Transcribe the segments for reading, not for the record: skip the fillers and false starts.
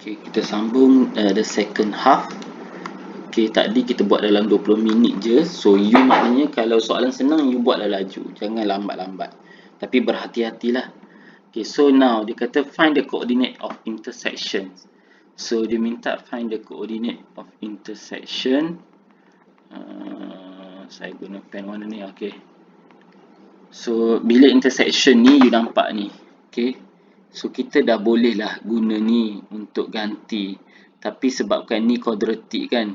Okay, kita sambung the second half. Okay, tadi kita buat dalam 20 minit je. So, you maknanya kalau soalan senang, you buatlah laju. Jangan lambat-lambat. Tapi berhati-hatilah. Okay, so now dia kata find the coordinate of intersection. So, dia minta find the coordinate of intersection. Saya guna pen warna ni. Okay. So, bila intersection ni, you nampak ni. Okay. So, kita dah boleh lah guna ni untuk ganti. Tapi sebabkan ni kuadratik kan.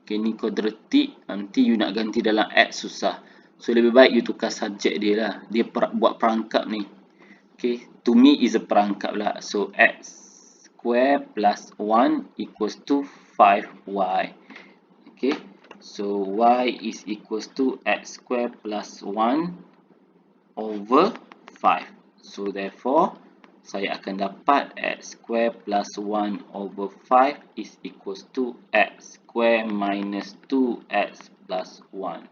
Okay, ni kuadratik. Nanti you nak ganti dalam X susah. So, lebih baik you tukar subjek dia lah. Dia buat perangkap ni. Okay, to me is a perangkap lah. So, X square plus 1 equals to 5Y. Okay, so Y is equals to X square plus 1 over 5. So, therefore, saya akan dapat X square plus 1 over 5 is equals to X square minus 2X plus 1.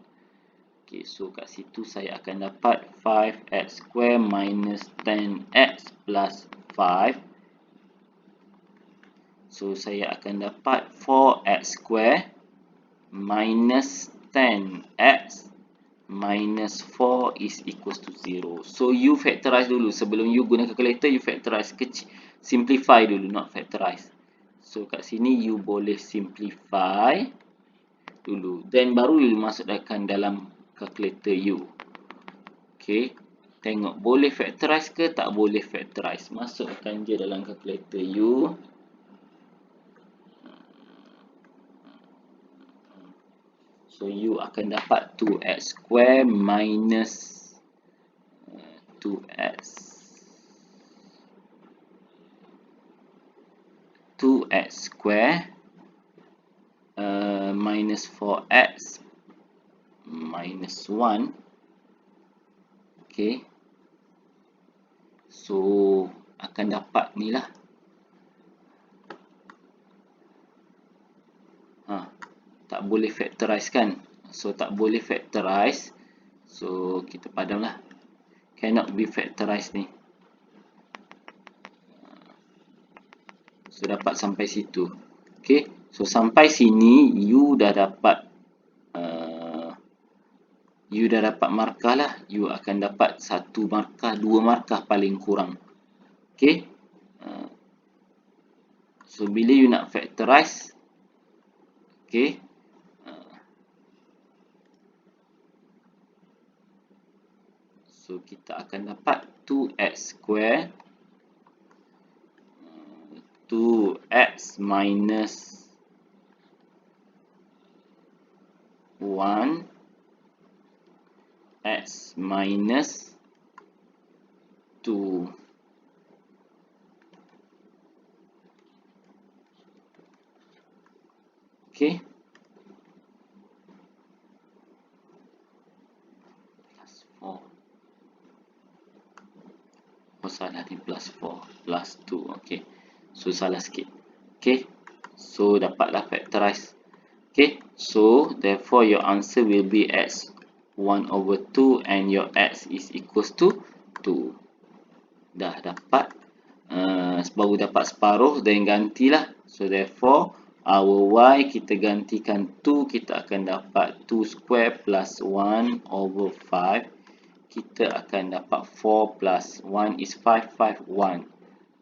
Okay, so kat situ saya akan dapat 5X square minus 10X plus 5. So, saya akan dapat 4X square minus 10X minus 4 is equals to 0. So, you factorize dulu. Sebelum you guna calculator, you factorize. Simplify dulu, not factorize. So, kat sini you boleh simplify dulu. Then, baru you masukkan dalam calculator you. Okay. Tengok, boleh factorize ke tak boleh factorize. Masukkan je dalam calculator you. So, you akan dapat 2x square minus 2x. 2x square minus 4x minus 1. Okay. So, akan dapat ni lah. Tak boleh factorize kan. So, tak boleh factorize. So, kita padam lah. Cannot be factorized ni. So, dapat sampai situ. Okay. So, sampai sini, you dah dapat markah lah. You akan dapat 1 markah, 2 markah paling kurang. Okay. So, bila you nak factorize, okay. So, kita akan dapat 2x square 2x minus 1 x minus 2. Okay. Plus 4. Oh, salah ni plus 4. Plus 2. Okay. So, salah sikit. Okay. So, dapatlah factorize. Okay. So, therefore, your answer will be x 1 over 2 and your x is equals to 2. Dah dapat. Baru dapat separuh, then gantilah. So, therefore, our y kita gantikan 2, kita akan dapat 2 square plus 1 over 5. Kita akan dapat 4 plus 1 is 5, 5, 1.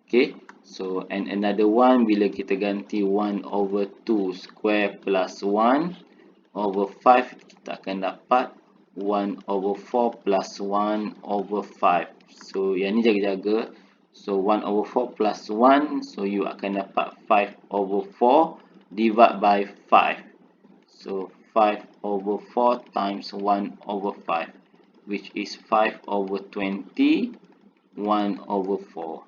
Okay. So, and another one, bila kita ganti 1 over 2 square plus 1 over 5, kita akan dapat 1 over 4 plus 1 over 5. So, yang ni jaga-jaga. So, 1 over 4 plus 1. So, you akan dapat 5 over 4 divide by 5. So, 5 over 4 times 1 over 5. Which is 5 over 20, 1 over 4.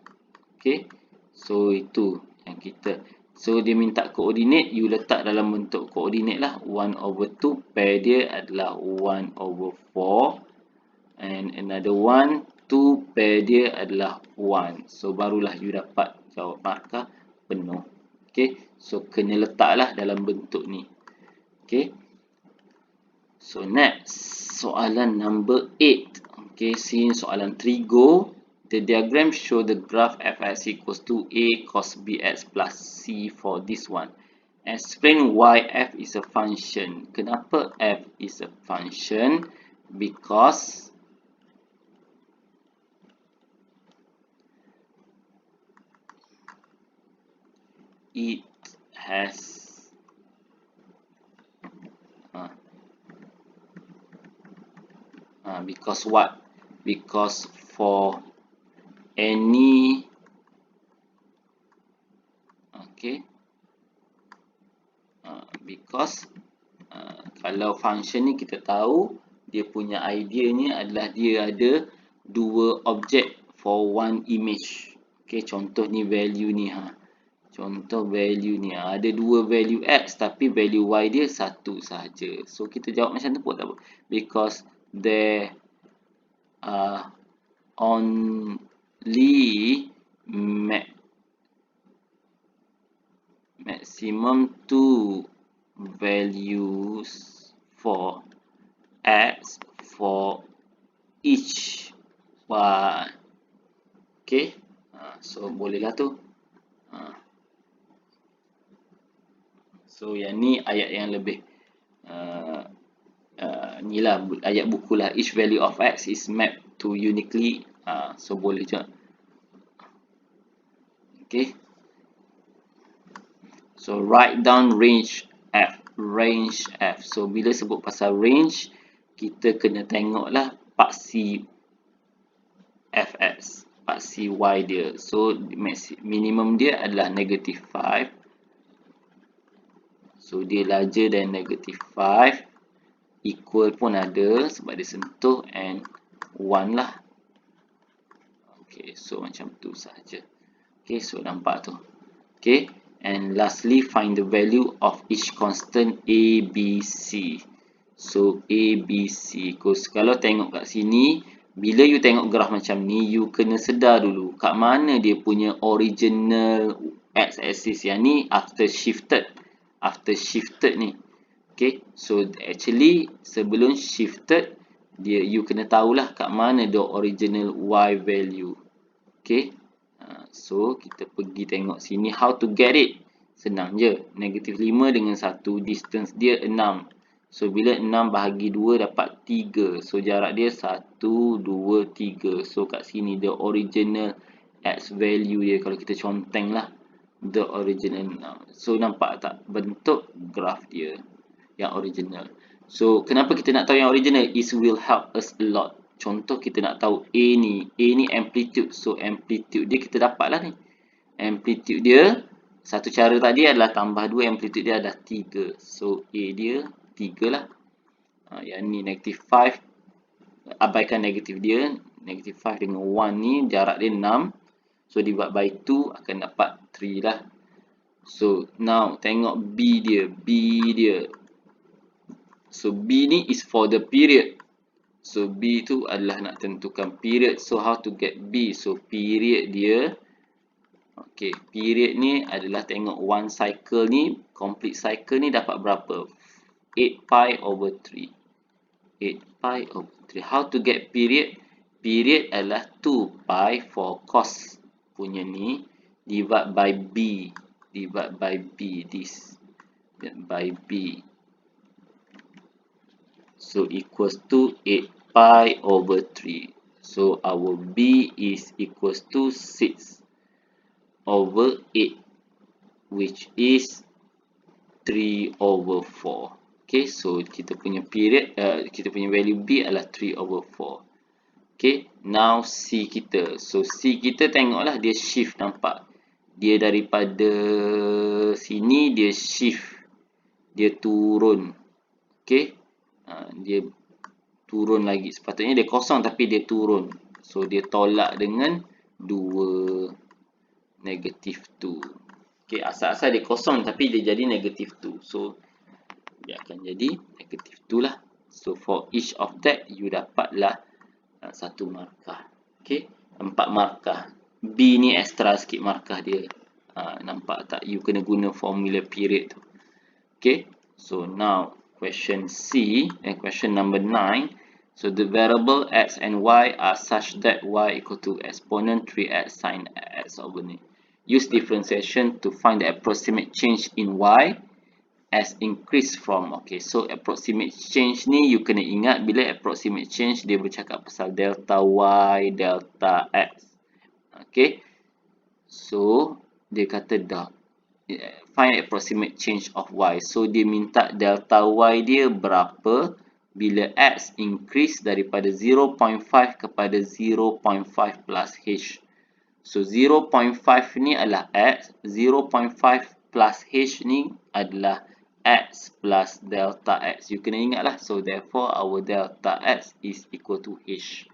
Okay. So, itu yang kita. So, dia minta koordinat. You letak dalam bentuk koordinat lah. 1 over 2. Pair dia adalah 1 over 4. And another one. 2 pair dia adalah 1. So, barulah you dapat jawab markah penuh. Okay. So, kena letaklah dalam bentuk ni. Okay. So, next. Soalan number 8. Okay, since soalan trigo, The diagram show the graph fx equals to a cos bx plus c for this one. Explain why f is a function. Kenapa f is a function? Because it has because what? Because for any because kalau function ni kita tahu dia punya idea ni adalah dia ada dua objek for one image. Contoh ni value ni contoh value ni ada dua value x tapi value y dia satu sahaja. So kita jawab macam tu pun tak apa, because there are only maximum two values for x for each y. So bolehlah tu. So yang ni ayat yang lebih ni lah ayat buku lah. Each value of x is mapped to uniquely. So boleh je. So write down range f. Range f. So bila sebut pasal range, kita kena tengok lah paksi fx, paksi y dia. So minimum dia adalah negative 5. So dia larger than negative 5. Equal pun ada sebab dia sentuh, and 1 lah. So macam tu sahaja. So nampak tu. And lastly, find the value of each constant A, B, C. So A, B, C. Kalau tengok kat sini, bila you tengok graf macam ni, you kena sedar dulu kat mana dia punya original x-axis. Yang ni after shifted ni. So actually sebelum shifted, you kena tahulah kat mana the original y value. So kita pergi tengok sini how to get it. Senang je. Negatif 5 dengan 1, distance dia 6. So bila 6 bahagi 2 dapat 3. So jarak dia 1, 2, 3. So kat sini the original x value dia, kalau kita conteng lah the original. So nampak tak bentuk graf dia yang original. So kenapa kita nak tahu yang original? It will help us a lot. Contoh kita nak tahu A ni amplitude. So amplitude dia kita dapat lah ni. Amplitude dia, satu cara tadi adalah tambah 2, amplitude dia adalah 3. So A dia 3 lah. Yang ni negative 5. Abaikan negatif dia. Negative 5 dengan 1 ni jarak dia 6. So divide by 2 akan dapat 3 lah. So now tengok B dia. So B ni is for the period. So B tu adalah nak tentukan period. So how to get B? So period dia, period ni adalah tengok one cycle ni, complete cycle ni dapat berapa? 8 pi over 3. 8 pi over 3. How to get period? Period adalah 2 pi for cos punya ni divide by B. This by B. So equals to 8 pi over 3. So our B is equals to 6 over 8, which is 3 over 4. So kita punya period, kita punya value B adalah 3 over 4. Now C kita. So C kita tengoklah dia shift, nampak? Dia daripada sini dia shift. Dia turun. Dia turun lagi. Sepatutnya dia kosong tapi dia turun. So dia tolak dengan 2 negative 2. Asal-asal dia kosong tapi dia jadi negative 2. So dia akan jadi negative 2 lah. So for each of that you dapatlah 1 markah. 4 markah. B ni extra sikit markah dia. Nampak tak? You kena guna formula period tu. So now question C, question number 9. So the variable x and y are such that y equal to exponent 3x sin x over ni. Use differentiation to find the approximate change in y as increase from. Okay, so approximate change ni you kena ingat bila approximate change dia bercakap pasal delta y, delta x. Okay, so dia kata dah find approximate change of y. So dia minta delta y dia berapa bila x increase daripada 0.5 kepada 0.5 plus h. So 0.5 ni adalah x, 0.5 plus h ni adalah x plus delta x. You kena ingatlah. So therefore our delta x is equal to h.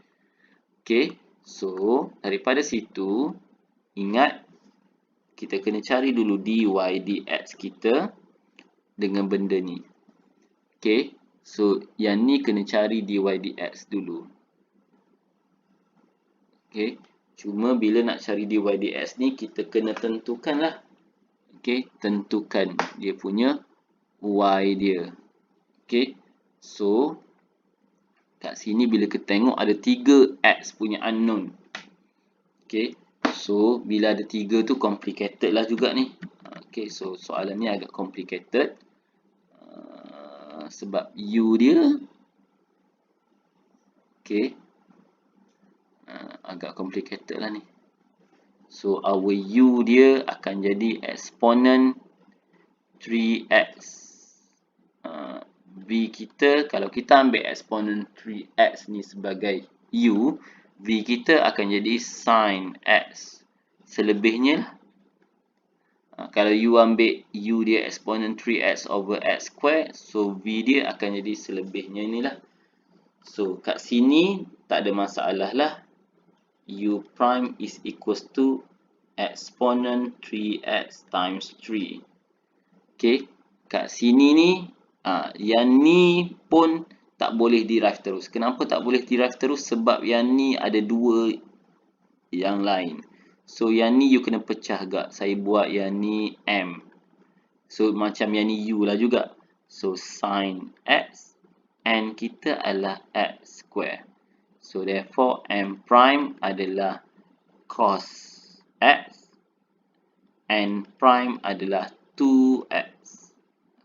Okay, so daripada situ ingat kita kena cari dulu dy dx kita dengan benda ni. Okay, so yang ni kena cari dy dx dulu. Okay, cuma bila nak cari dy dx ni kita kena tentukan lah. Okay, tentukan dia punya y dia. Okay, so kat sini bila kita tengok ada 3 x punya unknown. Okay, so bila ada 3 tu complicated lah juga ni. Okay, so soalan ni agak complicated. Sebab u dia okay, agak complicated lah ni. So our u dia akan jadi exponent 3x. V kita, kalau kita ambil exponent 3x ni sebagai u, v kita akan jadi sin x. Selebihnya kalau you ambil u dia exponent 3x over x square, so v dia akan jadi selebihnya ni lah. So kat sini tak ada masalah lah. U prime is equals to exponent 3x times 3. Okay, kat sini ni yang ni pun tak boleh derive terus. Kenapa tak boleh derive terus? Sebab yang ni ada 2 yang lain. So yang ni you kena pecah agak. Saya buat yang ni m. So macam yang ni u lah juga. So sin x and kita adalah x square. So therefore m prime adalah cos x and prime adalah 2x.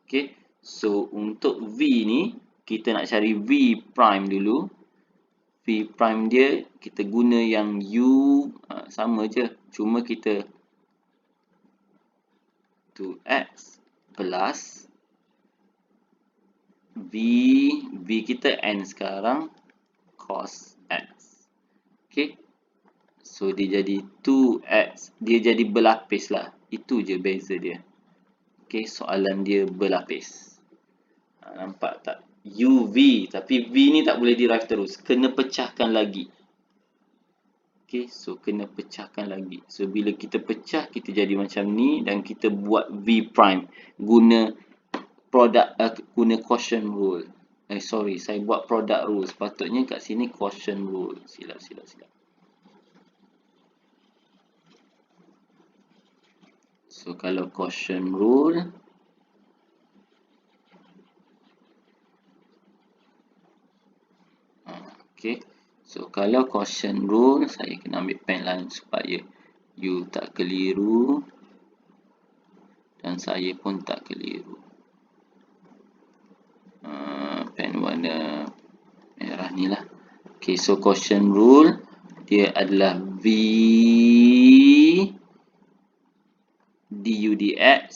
Okay, so untuk v ni kita nak cari v prime dulu. V prime dia kita guna yang u sama je, cuma kita 2x plus v kita n sekarang cos x. Okay, so dia jadi 2x, dia jadi berlapis lah. Itu je beza dia. Okay, soalan dia berlapis. Nampak tak? UV, tapi V ni tak boleh derive terus. Kena pecahkan lagi. Okay, so kena pecahkan lagi. So bila kita pecah, kita jadi macam ni dan kita buat V prime. Guna guna quotient rule. Sorry, saya buat product rule. Sepatutnya kat sini quotient rule. Silap. So kalau quotient rule, okay, so kalau quotient rule, saya kena ambil pen lain supaya you tak keliru dan saya pun tak keliru. Pen warna merah ni lah. Okay, so quotient rule dia adalah V du dx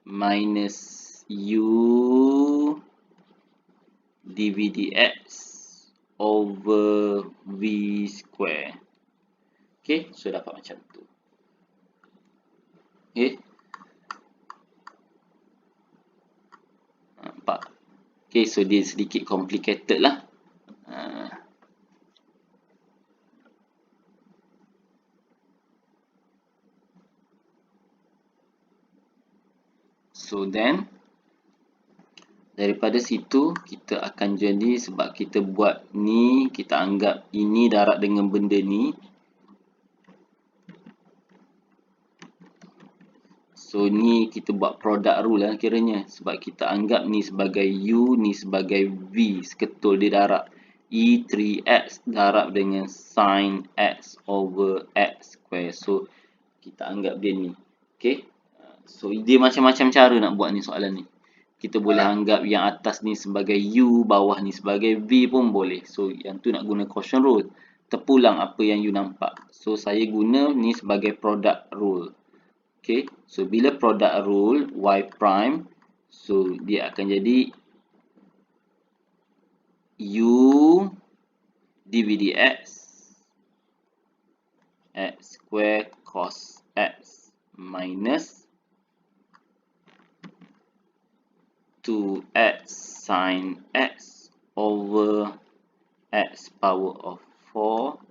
minus u dv dx over v square. Okay, so dapat macam tu. Okay, nampak? Okay, so dia sedikit complicated lah. So then daripada situ kita akan jadi, sebab kita buat ni, kita anggap ini darab dengan benda ni. So ni kita buat product rule lah kiranya, sebab kita anggap ni sebagai U, ni sebagai V, seketul dia darab. E3x darab dengan sin x over x square. So kita anggap dia ni. Okay. So dia macam-macam cara nak buat ni soalan ni. Kita boleh anggap yang atas ni sebagai U, bawah ni sebagai V pun boleh. So yang tu nak guna quotient rule. Terpulang apa yang you nampak. So saya guna ni sebagai product rule. Okay. So bila product rule y prime, so dia akan jadi U dv/dx x square cos x minus 2x sin x over x power of 4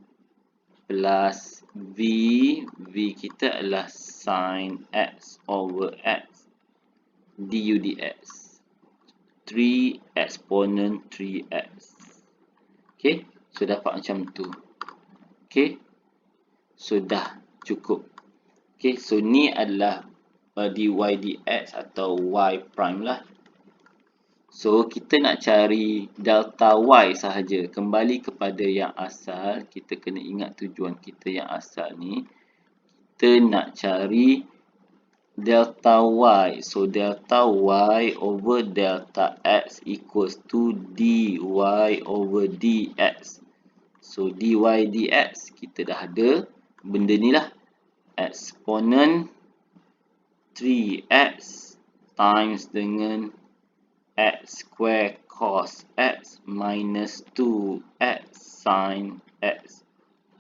plus v kita adalah sin x over x du dx 3 exponent 3x. Okay, so dapat macam tu. Okay, so dah cukup. Okay, so ni adalah dy dx atau y prime lah. So kita nak cari delta y sahaja. Kembali kepada yang asal, kita kena ingat tujuan kita yang asal ni. Kita nak cari delta y. So delta y over delta x equals to dy over dx. So dy dx kita dah ada benda ni lah. Exponent 3x times dengan x square cos x minus 2x sin x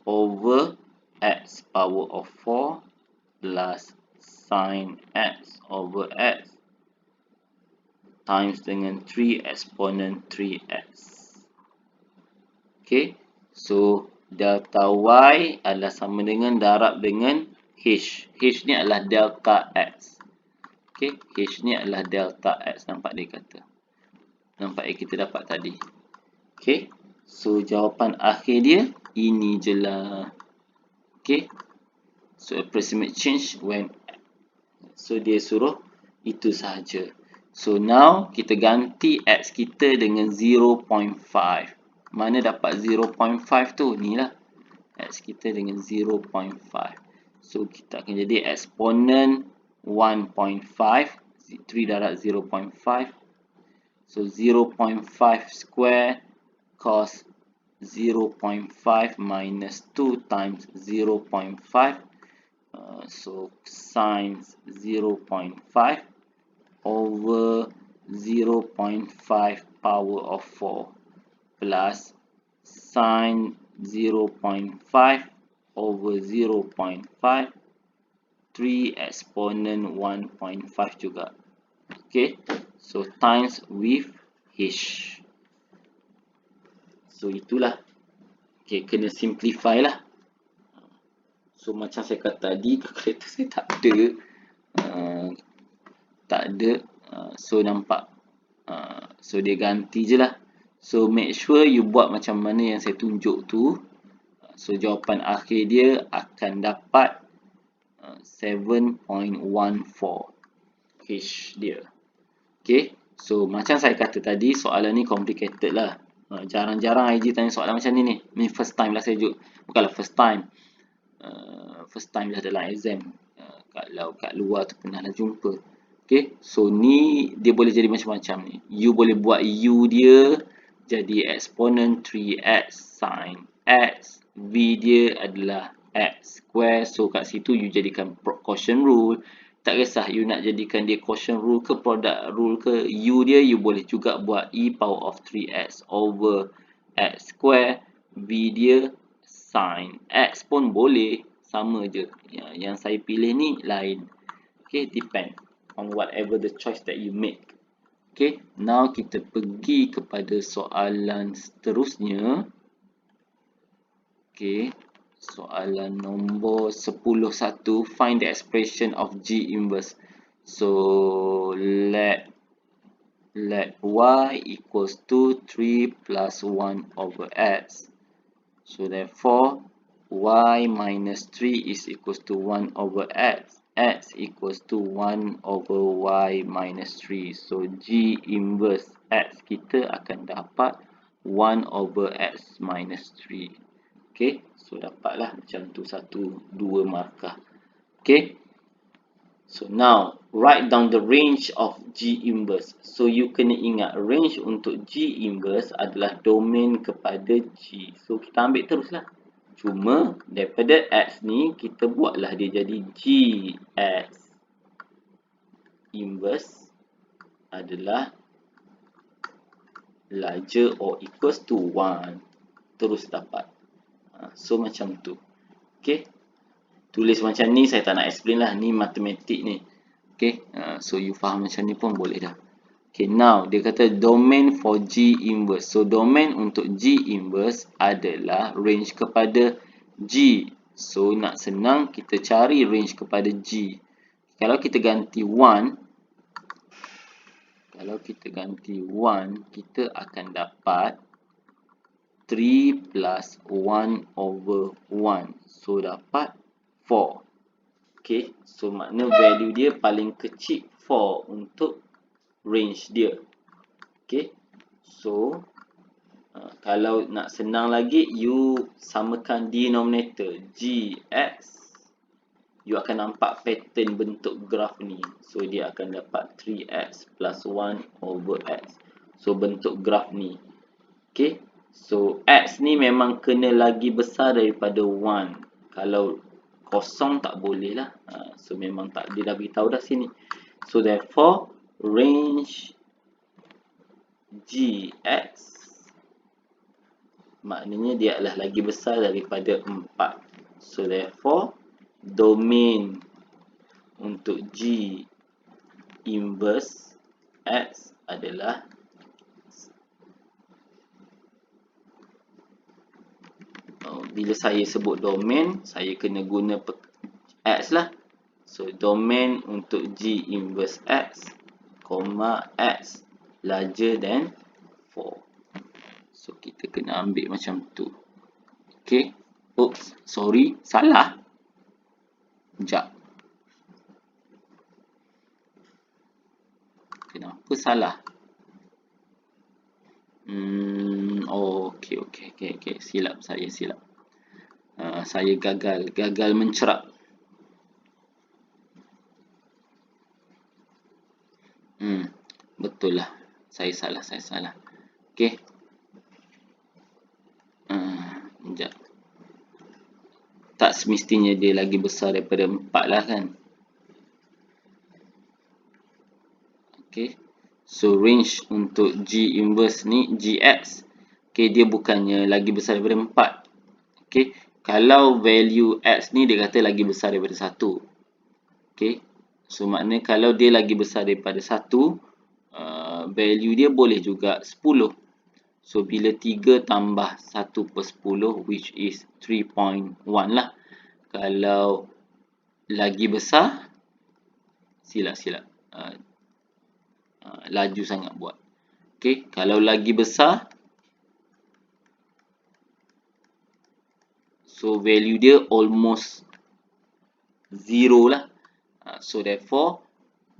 over x power of 4 plus sin x over x times dengan 3 exponent 3x. Okay, so delta y adalah sama dengan darab dengan h. H ni adalah delta x. Okay, h ni adalah delta x. Nampak dia kata. Nampak yang kita dapat tadi. Okay, so jawapan akhir dia ini je lah. Okay, so approximate change when, so dia suruh itu sahaja. So now kita ganti x kita dengan 0.5. Mana dapat 0.5 tu? Ni lah. X kita dengan 0.5. So kita akan jadi exponent 1.5. 3 darab 0.5. So 0.5 square cos 0.5 minus 2 times 0.5. So sin 0.5 over 0.5 power of 4 plus sin 0.5 over 0.5 3 exponent 1.5 juga. Okay, so times with h. So itulah. Okay, kena simplify lah. So macam saya kata tadi, kalkulator saya tak ada. So nampak. So dia ganti je lah. So make sure you buat macam mana yang saya tunjuk tu. So jawapan akhir dia akan dapat 7.14 H dia. Okay, so macam saya kata tadi, soalan ni complicated lah. Jarang-jarang IG tanya soalan macam ni. Ni first time lah saya jumpa. Bukanlah first time. First time lah dalam exam. Kalau kat luar tu pernah lah jumpa. Okay, so ni dia boleh jadi macam-macam ni. You boleh buat U dia jadi exponent 3x sin x. V dia adalah x square. So kat situ you jadikan quotient rule. Tak kisah you nak jadikan dia quotient rule ke product rule ke. U dia you boleh juga buat e power of 3x over x square. V dia sin x pun boleh. Sama je. Yang saya pilih ni lain. Okay, depend on whatever the choice that you make. Okay, now kita pergi kepada soalan seterusnya. Okay, soalan nombor 10.1. Find the expression of G inverse. So, let y equals to 3 plus 1 over x. So, therefore, y minus 3 is equals to 1 over x. x equals to 1 over y minus 3. So G inverse x kita akan dapat 1 over x minus 3. Okay, so dapatlah macam tu, 1, 2 markah. Okay, so now write down the range of G inverse. So you kena ingat range untuk G inverse adalah domain kepada G. So kita ambil teruslah. Cuma daripada X ni kita buatlah dia jadi GX inverse adalah larger or equals to 1. Terus dapat. So macam tu. Okay. Tulis macam ni saya tak nak explain lah. Ni matematik ni. Okay. So you faham macam ni pun boleh dah. Okay. Now dia kata domain for G inverse. So domain untuk G inverse adalah range kepada G. So nak senang kita cari range kepada G. Kalau kita ganti 1, kita akan dapat 3 plus 1 over 1. So dapat 4. Okay. So makna value dia paling kecil 4 untuk range dia. Okay. So kalau nak senang lagi, you samakan denominator GX. You akan nampak pattern bentuk graf ni. So dia akan dapat 3x plus 1 over x. So bentuk graf ni. Okay. So x ni memang kena lagi besar daripada 1. Kalau kosong tak boleh lah. So memang tak, dia dah beritahu dah sini. So therefore range GX maknanya dia adalah lagi besar daripada 4. So therefore domain untuk G inverse X adalah bila saya sebut domain, saya kena guna X lah. So domain untuk G inverse X, X larger than 4. So kita kena ambil macam tu. Okay. Oops, sorry, salah. Sekejap. Kenapa salah? Okay. Silap saya, silap. Saya gagal mencerap. Betul lah. Saya salah. Okay. Sekejap. Tak semestinya dia lagi besar daripada 4 lah kan. Okay. So range untuk G inverse ni GX. Okay, dia bukannya lagi besar daripada 4. Okay. Kalau value X ni dia kata lagi besar daripada 1. Okay. So maknanya kalau dia lagi besar daripada 1, value dia boleh juga 10. So bila 3 tambah 1 per 10 which is 3.1 lah. Kalau lagi besar, silap. Laju sangat buat. Okay, kalau lagi besar, so value dia almost 0 lah. So therefore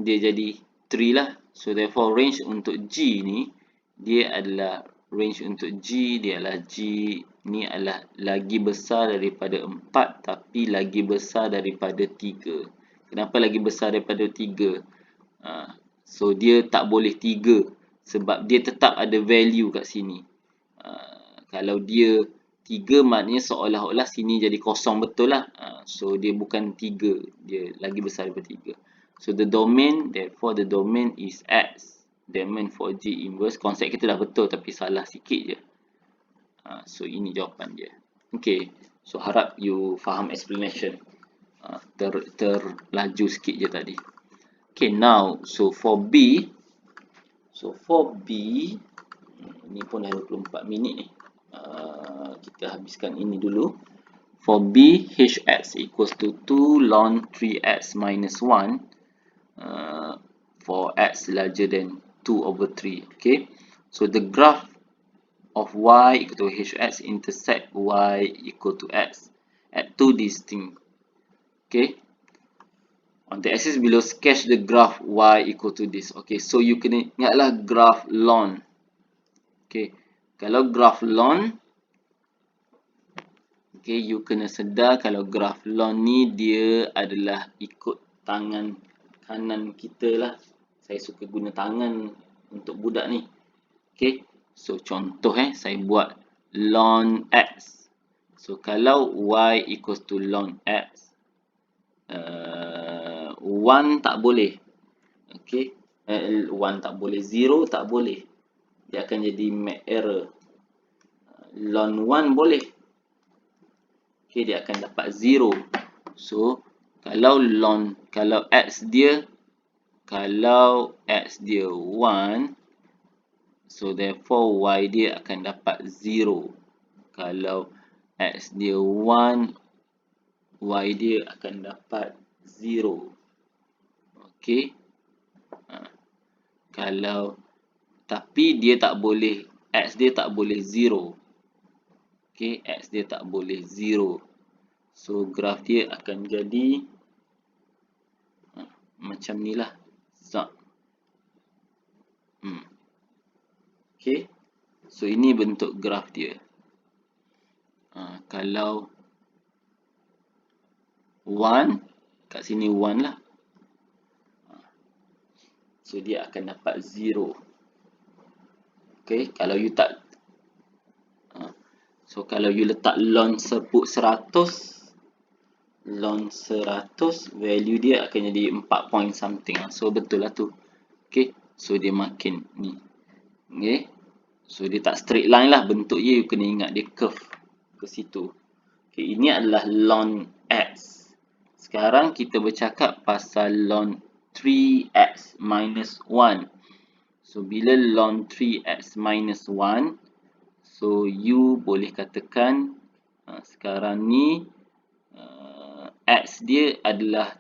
dia jadi 3 lah. So therefore range untuk G ni dia adalah G ni adalah lagi besar daripada 4 tapi lagi besar daripada 3. Kenapa lagi besar daripada 3? So dia tak boleh 3 sebab dia tetap ada value kat sini. Kalau dia 3 maknanya seolah-olah sini jadi kosong betul lah. So dia bukan 3, dia lagi besar daripada 3. So the domain, therefore the domain is X. Domain for G inverse. Konsep kita dah betul tapi salah sikit je. So ini jawapan dia. Okay. So harap you faham explanation. Terlaju sikit je tadi. Okay, now so for B. Ini pun dah 24 minit ni. Kita habiskan ini dulu. For B, Hx equals to 2 ln 3x minus 1 for x larger than 2 over 3. Okay, so the graph of y equal to Hx intersect y equal to x at two distinct. Okay, On the axis below, sketch the graph y equal to this. Okay, so you kena ingatlah graph ln. Okay, kalau graph ln, okay, you kena sedar kalau graph ln ni dia adalah ikut tangan kanan kita lah. Saya suka guna tangan untuk budak ni. Okay, so contoh saya buat ln x. So kalau y equals to ln x, 1 tak boleh. Okay, 1 tak boleh, 0 tak boleh. Dia akan jadi make error. Ln 1 boleh. Okay, dia akan dapat 0. So kalau x dia 1, so therefore y dia akan dapat 0. Kalau x dia 1, y dia akan dapat 0. Okay. Kalau tapi dia tak boleh, x dia tak boleh 0. Okay, x dia tak boleh 0. So graf dia akan jadi macam ni lah. Okay, so ini bentuk graf dia. Kalau 1, kat sini 1 lah. So dia akan dapat 0. Okay, kalau you tak, so kalau you letak ln 100, value dia akan jadi 4 point something. So betul lah tu. Okay, so dia makin ni. Okay, so dia tak straight line lah bentuk dia, you kena ingat dia curve ke situ. Okay, ini adalah ln x. Sekarang kita bercakap pasal ln 3x minus 1. So bila ln 3x minus 1, so you boleh katakan sekarang ni x dia adalah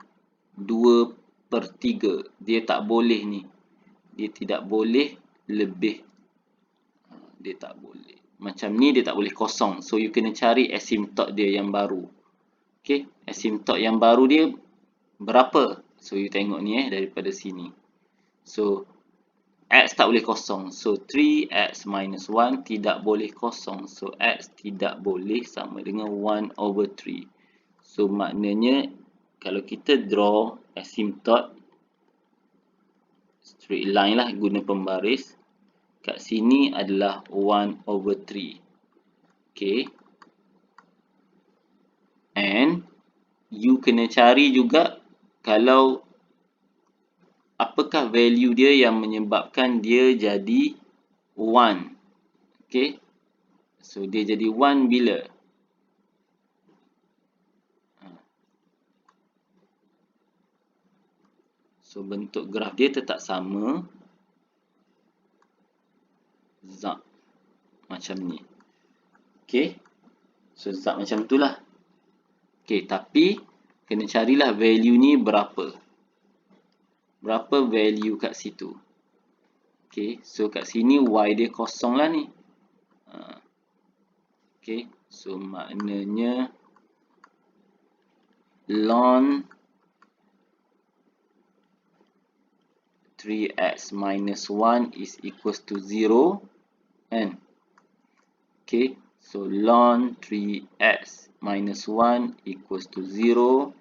2/3. Dia tak boleh ni. Dia tidak boleh lebih. Dia tak boleh. Macam ni dia tak boleh kosong. So you kena cari asymptote dia yang baru. Okay, asymptote yang baru dia berapa? So you tengok ni daripada sini. So x tak boleh kosong. So 3x minus 1 tidak boleh kosong. So x tidak boleh sama dengan 1/3. So maknanya kalau kita draw asymptote straight line lah guna pembaris, kat sini adalah 1/3. Okay. And you kena cari juga kalau apakah value dia yang menyebabkan dia jadi 1. Okay. So dia jadi 1 bila? So bentuk graf dia tetap sama. Zap. Macam ni. Okay. So zap macam tu lah. Okay, tapi kena carilah value ni berapa. Berapa value kat situ. Okay, so kat sini y dia kosong lah ni. Okay, so maknanya ln 3x minus 1 is equals to 0. And okay, so ln 3x minus 1 equals to 0.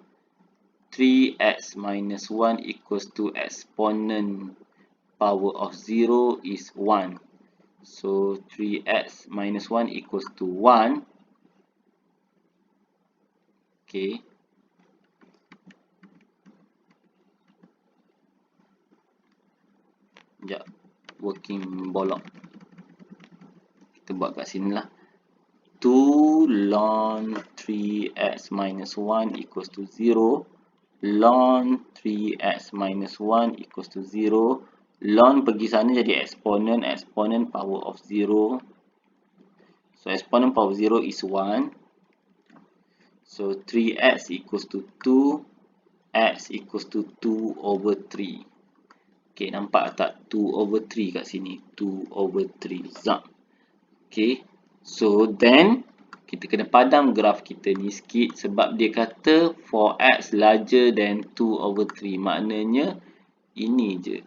3x minus 1 equals to exponent power of 0 is 1. So 3x minus 1 equals to 1. Okay. Sekejap. Working bolok. Kita buat kat sini lah. 2 ln 3x minus 1 equals to 0. Ln 3x minus 1 equals to 0. Ln pergi sana jadi exponent power of 0. So exponent power of 0 is 1. So 3x equals to 2. X equals to 2/3. Okay, nampak tak 2/3 kat sini? 2/3. Zap. Okay. So then kita kena padam graf kita ni sikit sebab dia kata 4x larger than 2/3. Maknanya ini je.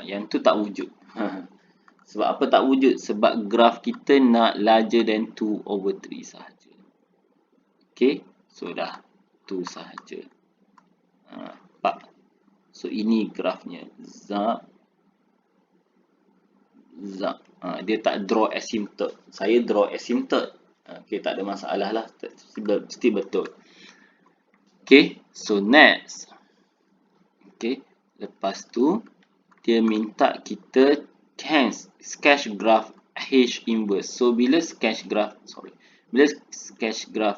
Yang tu tak wujud. Sebab apa tak wujud? Sebab graf kita nak larger than 2/3 sahaja. Okay, so dah tu sahaja. Nampak? So ini grafnya. Zap. Dia tak draw asymptote. Saya draw asymptote. Okay, tak ada masalah lah. Mesti betul. Okay, so next. Okay, lepas tu dia minta kita sketch graph H inverse. So bila sketch graph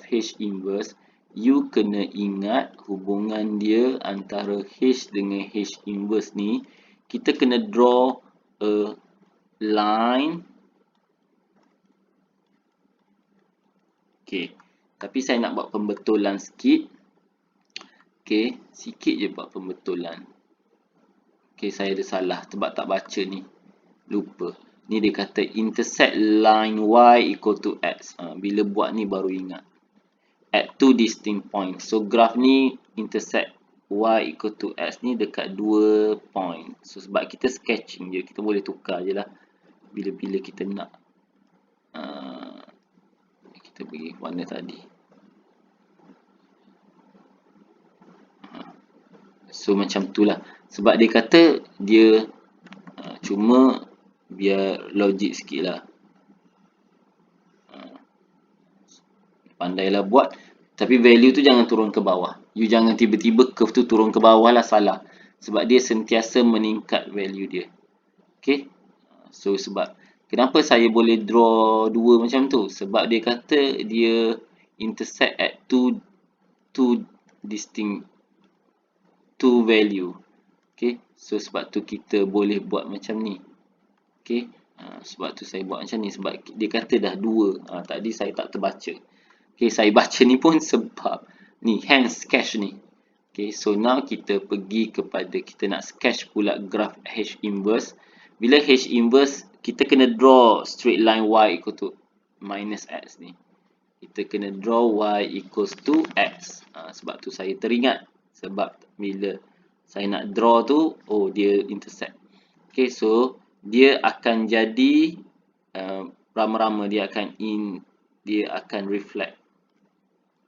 H inverse, you kena ingat hubungan dia antara H dengan H inverse ni, kita kena draw a line. Okay, tapi saya nak buat pembetulan sikit. Okay, sikit je buat pembetulan. Okay, saya ada salah sebab tak baca ni. Lupa. Ni dia kata intersect line Y equal to X. Bila buat ni baru ingat. At two distinct points. So, graf ni intersect Y equal to X ni dekat 2 point. So, sebab kita sketching je. Kita boleh tukar je lah. Bila-bila kita nak. Kita pergi warna tadi. So, macam tu lah. Sebab dia kata dia cuma biar logik sikit lah. Pandailah buat. Tapi value tu jangan turun ke bawah. You jangan tiba-tiba curve tu turun ke bawah lah, salah. Sebab dia sentiasa meningkat value dia. Okay. So sebab kenapa saya boleh draw dua macam tu? Sebab dia kata dia intersect at two distinct value. Okay. So sebab tu kita boleh buat macam ni. Okay. Sebab tu saya buat macam ni. Sebab dia kata dah dua. Tadi saya tak terbaca. Okay, saya baca ni pun sebab ni hand sketch ni. Okay, so now kita pergi kepada kita nak sketch pula graph H inverse. Bila H inverse, kita kena draw straight line Y equal to minus X ni. Kita kena draw Y equals to X. Sebab tu saya teringat. Sebab bila saya nak draw tu, oh dia intersect. Okay, so dia akan jadi rama-rama, dia akan reflect.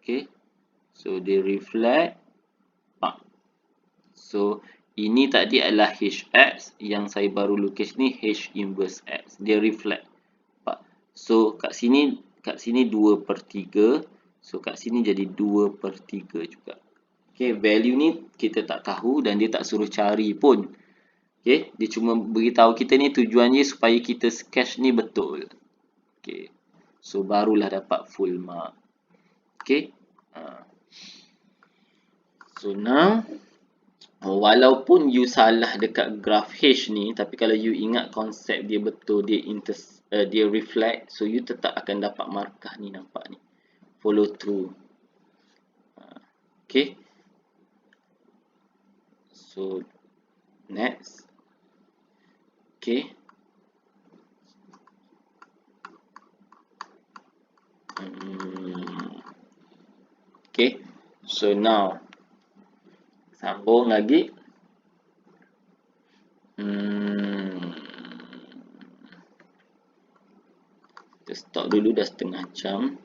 Okay, so dia reflect. So ini tadi adalah HX, yang saya baru lukis ni H inverse X. Dia reflect. So kat sini 2/3. So kat sini jadi 2/3 juga. Okay, value ni kita tak tahu dan dia tak suruh cari pun. Okay, dia cuma beritahu kita ni tujuannya supaya kita sketch ni betul. Okay, so barulah dapat full mark. Okay. So now, walaupun you salah dekat graph H ni, tapi kalau you ingat konsep dia betul, dia reflect, so you tetap akan dapat markah ni, nampak ni. Follow through. Okay. So, next. Okay. Okay. So now, sambung lagi. Kita stop dulu, dah setengah jam.